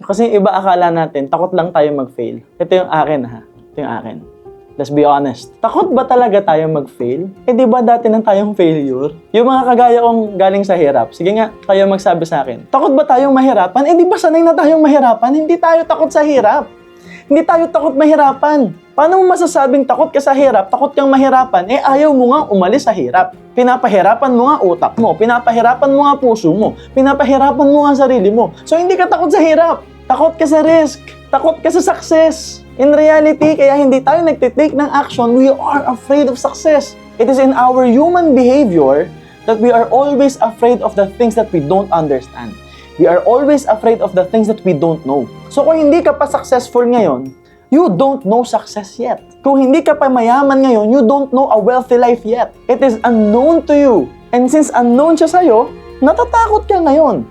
Kasi iba akala natin, takot lang tayo mag-fail. Ito yung akin ha. Ito yung akin. Let's be honest. Takot ba talaga tayo mag-fail? Di ba dati nang tayong failure? Yung mga kagaya kong galing sa hirap, sige nga, kayo magsabi sa akin. Takot ba tayong mahirapan? Di ba sanay na tayong mahirapan? Hindi tayo takot sa hirap. Hindi tayo takot mahirapan. Paano mo masasabing takot ka sa hirap, takot kang mahirapan? Ayaw mo nga umalis sa hirap. Pinapahirapan mo nga utak mo, pinapahirapan mo nga puso mo, pinapahirapan mo nga sarili mo. So hindi ka takot sa hirap. Takot ka sa risk. Takot ka sa success. In reality, kaya hindi tayo nagtitake ng action, we are afraid of success. It is in our human behavior that we are always afraid of the things that we don't understand. We are always afraid of the things that we don't know. So kung hindi ka pa successful ngayon, you don't know success yet. Kung hindi ka pa mayaman ngayon, you don't know a wealthy life yet. It is unknown to you. And since unknown siya sa'yo, natatakot ka ngayon.